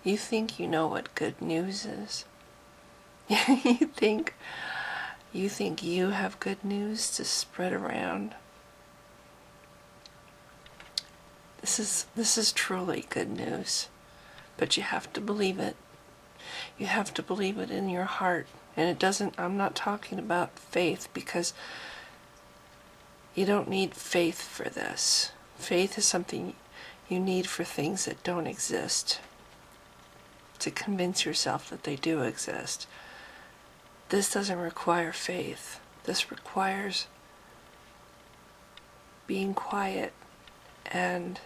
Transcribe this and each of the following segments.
You think you know what good news is. you think you have good news to spread around. This is truly good news, but you have to believe it. You have to believe it in your heart. And it doesn't, I'm not talking about faith, because you don't need faith for this. Faith is something you need for things that don't exist, to convince yourself that they do exist. This doesn't require faith. This requires being quiet and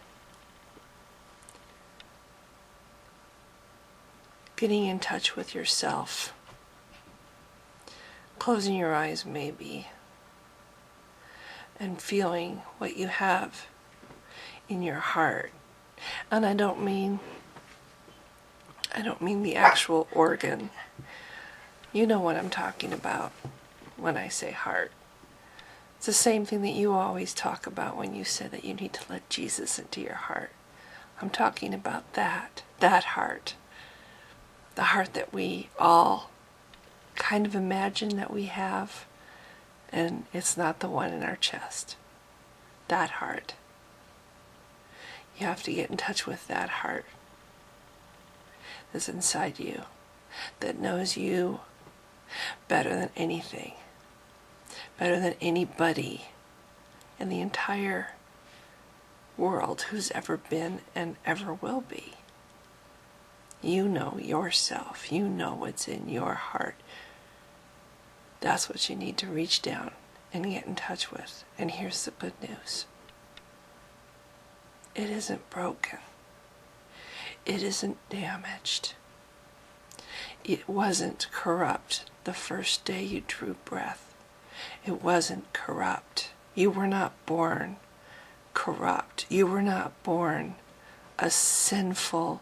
getting in touch with yourself. Closing your eyes maybe, and feeling what you have in your heart. And I don't mean the actual organ. You know what I'm talking about when I say heart. It's the same thing that you always talk about when you say that you need to let Jesus into your heart. I'm talking about that heart. The heart that we all kind of imagine that we have, and it's not the one in our chest. That heart. You have to get in touch with that heart that's inside you, that knows you better than anything, better than anybody in the entire world who's ever been and ever will be. You know yourself. You know what's in your heart. That's what you need to reach down and get in touch with. And here's the good news. It isn't broken. It isn't damaged. It wasn't corrupt the first day you drew breath. It wasn't corrupt. You were not born corrupt. You were not born a sinful,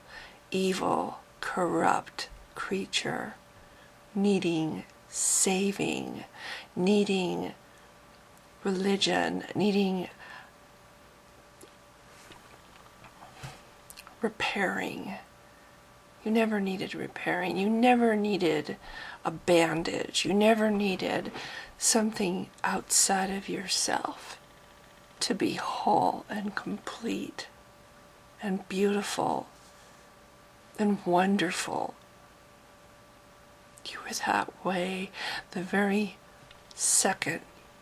evil, corrupt creature, needing saving, needing religion, needing repairing. You never needed repairing. You never needed a bandage. You never needed something outside of yourself to be whole and complete and beautiful and wonderful. You were that way the very second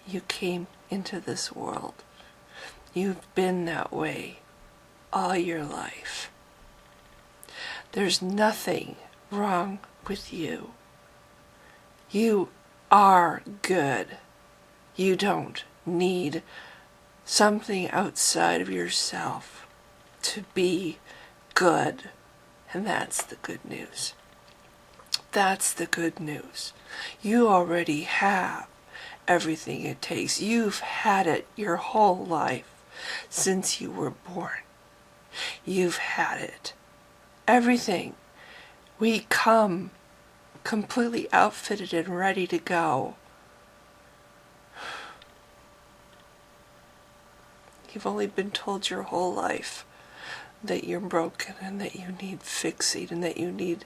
you came into this world. You've been that way all your life. There's nothing wrong with you. You are good. You don't need something outside of yourself to be good. And that's the good news. That's the good news. You already have everything it takes. You've had it your whole life since you were born. You've had it. Everything. We come completely outfitted and ready to go. You've only been told your whole life that you're broken and that you need fixing and that you need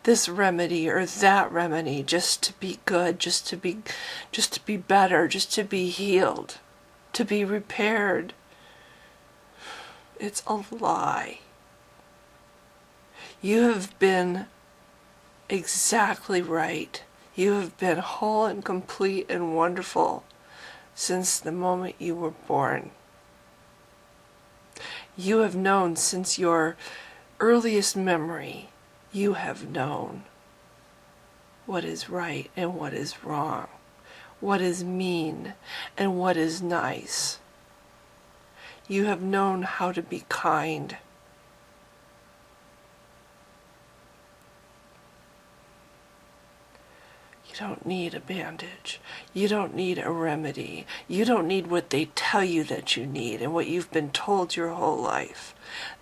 this remedy or that remedy just to be good, just to be better, just to be healed, to be repaired. It's a lie. You have been exactly right. You have been whole and complete and wonderful since the moment you were born. You have known since your earliest memory, you have known what is right and what is wrong, what is mean and what is nice. You have known how to be kind. You don't need a bandage. You don't need a remedy. You don't need what they tell you that you need and what you've been told your whole life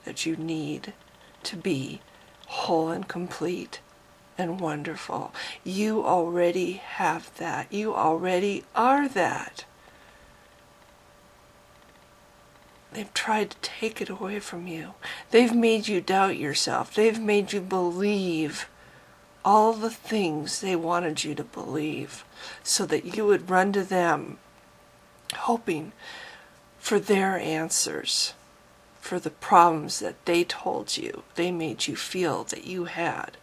that you need to be whole and complete and wonderful. You already have that. You already are that. They've tried to take it away from you. They've made you doubt yourself. They've made you believe all the things they wanted you to believe so that you would run to them, hoping for their answers, for the problems that they told you, they made you feel that you had,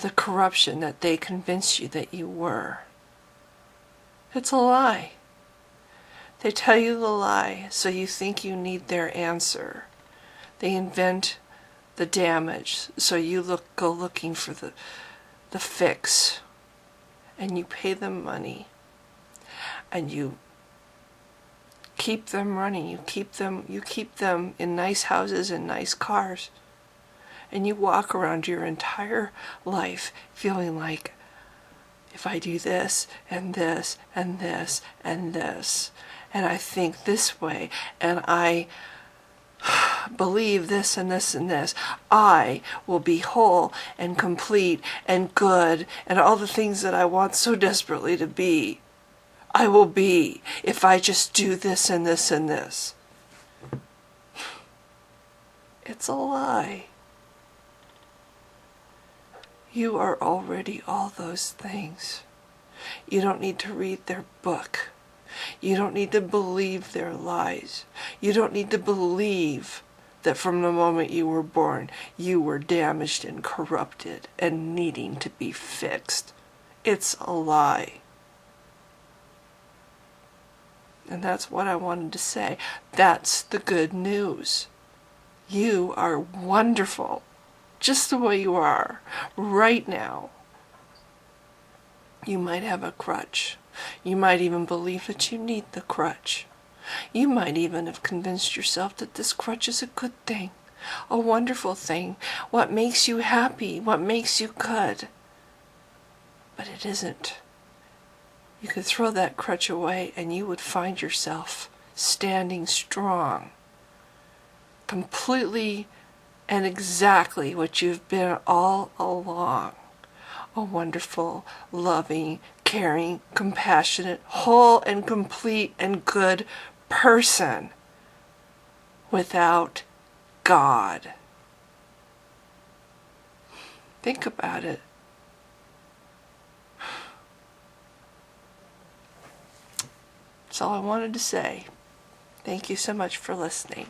the corruption that they convinced you that you were. It's a lie. They tell you the lie so you think you need their answer. They invent the damage so you go looking for the fix, and you pay them money, and you keep them running. You keep them in nice houses and nice cars, and you walk around your entire life feeling like, if I do this and this and this and this, and I think this way, and I believe this and this and this, I will be whole and complete and good and all the things that I want so desperately to be. I will be if I just do this and this and this. It's a lie. You are already all those things. You don't need to read their book. You don't need to believe their lies. You don't need to believe that from the moment you were born, you were damaged and corrupted and needing to be fixed. It's a lie. And that's what I wanted to say. That's the good news. You are wonderful, just the way you are, right now. You might have a crutch. You might even believe that you need the crutch. You might even have convinced yourself that this crutch is a good thing, a wonderful thing, what makes you happy, what makes you good. But it isn't. You could throw that crutch away and you would find yourself standing strong, completely and exactly what you've been all along. A wonderful, loving, caring, compassionate, whole and complete and good person without God. Think about it. That's all I wanted to say. Thank you so much for listening.